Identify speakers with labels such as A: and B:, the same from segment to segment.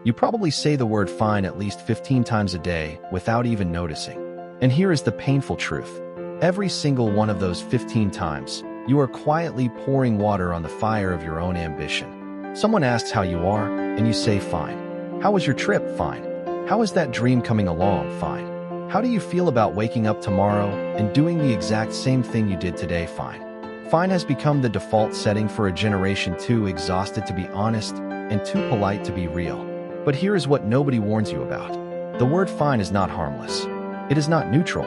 A: You probably say the word fine at least 15 times a day without even noticing. And here is the painful truth. Every single one of those 15 times, you are quietly pouring water on the fire of your own ambition. Someone asks how you are, and you say fine. How was your trip? Fine. How is that dream coming along? Fine. How do you feel about waking up tomorrow and doing the exact same thing you did today? Fine. Fine has become the default setting for a generation too exhausted to be honest and too polite to be real. But here is what nobody warns you about. The word fine is not harmless. It is not neutral.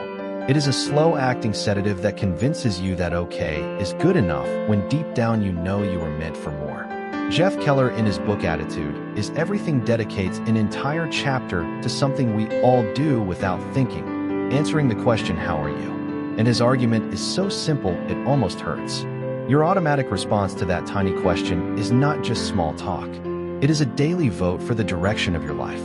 A: It is a slow-acting sedative that convinces you that okay is good enough when deep down you know you are meant for more. Jeff Keller, in his book Attitude is Everything, dedicates an entire chapter to something we all do without thinking, answering the question, how are you? And his argument is so simple it almost hurts. Your automatic response to that tiny question is not just small talk. It is a daily vote for the direction of your life.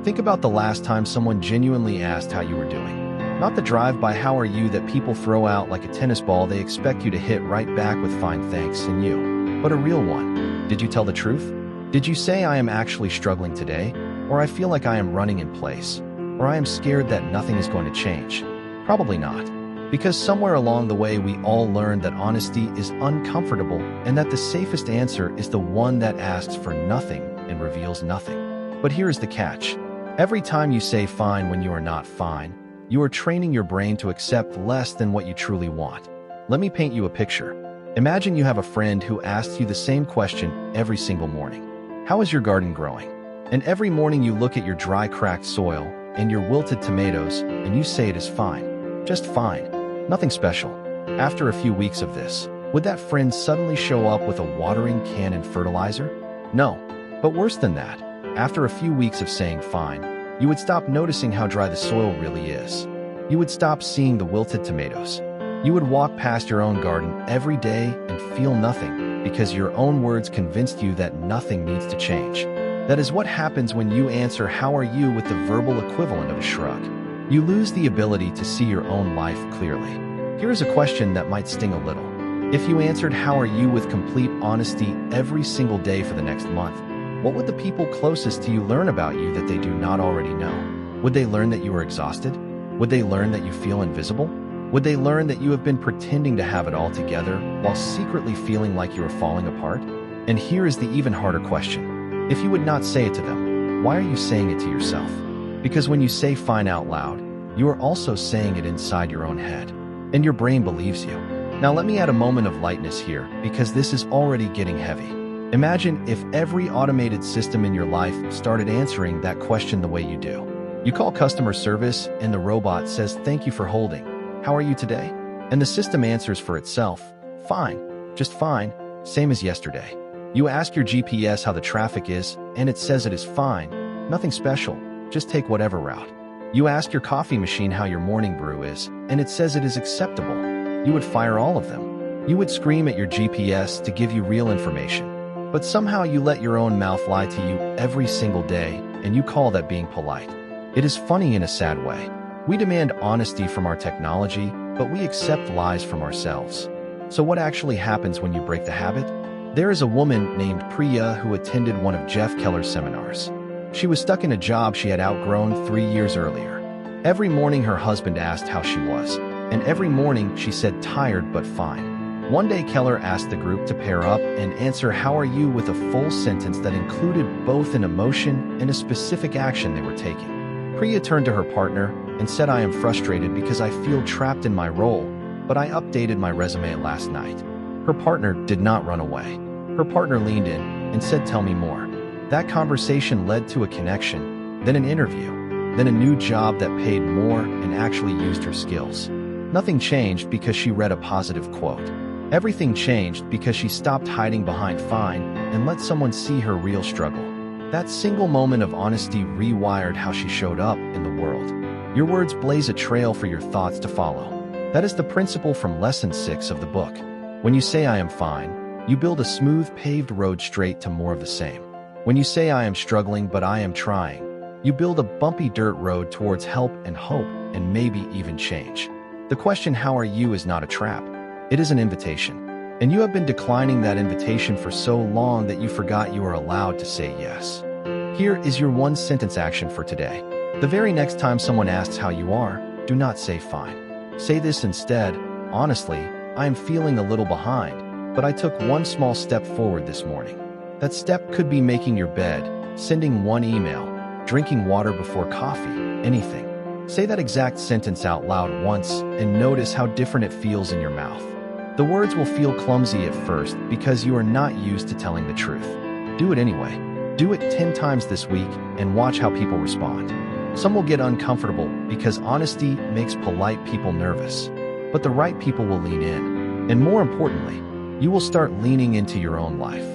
A: Think about the last time someone genuinely asked how you were doing. Not the drive-by how are you that people throw out like a tennis ball they expect you to hit right back with fine thanks and you, but a real one. Did you tell the truth? Did you say I am actually struggling today? Or I feel like I am running in place? Or I am scared that nothing is going to change? Probably not. Because somewhere along the way we all learned that honesty is uncomfortable and that the safest answer is the one that asks for nothing and reveals nothing. But here is the catch. Every time you say fine when you are not fine, you are training your brain to accept less than what you truly want. Let me paint you a picture. Imagine you have a friend who asks you the same question every single morning. How is your garden growing? And every morning you look at your dry, cracked soil and your wilted tomatoes and you say it is fine. Just fine. Nothing special. After a few weeks of this, would that friend suddenly show up with a watering can and fertilizer? No. But worse than that, after a few weeks of saying fine, you would stop noticing how dry the soil really is. You would stop seeing the wilted tomatoes. You would walk past your own garden every day and feel nothing because your own words convinced you that nothing needs to change. That is what happens when you answer how are you with the verbal equivalent of a shrug. You lose the ability to see your own life clearly. Here is a question that might sting a little. If you answered how are you with complete honesty every single day for the next month, what would the people closest to you learn about you that they do not already know? Would they learn that you are exhausted? Would they learn that you feel invisible? Would they learn that you have been pretending to have it all together while secretly feeling like you are falling apart? And here is the even harder question. If you would not say it to them, why are you saying it to yourself? Because when you say fine out loud, you are also saying it inside your own head. And your brain believes you. Now let me add a moment of lightness here because this is already getting heavy. Imagine if every automated system in your life started answering that question the way you do. You call customer service and the robot says thank you for holding. How are you today? And the system answers for itself. Fine. Just fine. Same as yesterday. You ask your GPS how the traffic is, and it says it is fine. Nothing special. Just take whatever route. You ask your coffee machine how your morning brew is, and it says it is acceptable. You would fire all of them. You would scream at your GPS to give you real information. But somehow you let your own mouth lie to you every single day, and you call that being polite. It is funny in a sad way. We demand honesty from our technology, but we accept lies from ourselves. So what actually happens when you break the habit? There is a woman named Priya who attended one of Jeff Keller's seminars. She was stuck in a job she had outgrown 3 years earlier. Every morning her husband asked how she was, and every morning she said tired but fine. One day Keller asked the group to pair up and answer how are you with a full sentence that included both an emotion and a specific action they were taking. Priya turned to her partner and said, I am frustrated because I feel trapped in my role, but I updated my resume last night. Her partner did not run away. Her partner leaned in and said, tell me more. That conversation led to a connection, then an interview, then a new job that paid more and actually used her skills. Nothing changed because she read a positive quote. Everything changed because she stopped hiding behind fine and let someone see her real struggle. That single moment of honesty rewired how she showed up in the world. Your words blaze a trail for your thoughts to follow. That is the principle from lesson 6 of the book. When you say I am fine, you build a smooth paved road straight to more of the same. When you say I am struggling but I am trying, you build a bumpy dirt road towards help and hope and maybe even change. The question how are you is not a trap. It is an invitation. And you have been declining that invitation for so long that you forgot you are allowed to say yes. Here is your one sentence action for today. The very next time someone asks how you are, do not say fine. Say this instead: honestly, I am feeling a little behind, but I took one small step forward this morning. That step could be making your bed, sending one email, drinking water before coffee, anything. Say that exact sentence out loud once and notice how different it feels in your mouth. The words will feel clumsy at first because you are not used to telling the truth. Do it anyway. Do it 10 times this week and watch how people respond. Some will get uncomfortable because honesty makes polite people nervous, but the right people will lean in. And more importantly, you will start leaning into your own life.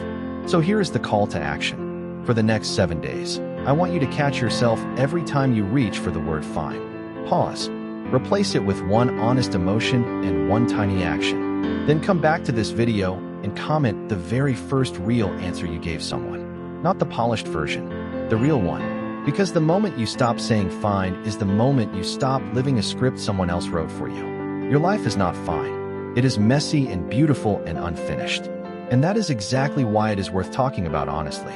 A: So here is the call to action. For the next 7 days, I want you to catch yourself every time you reach for the word fine. Pause. Replace it with one honest emotion and one tiny action. Then come back to this video and comment the very first real answer you gave someone. Not the polished version, the real one. Because the moment you stop saying fine is the moment you stop living a script someone else wrote for you. Your life is not fine. It is messy and beautiful and unfinished. And that is exactly why it is worth talking about honestly.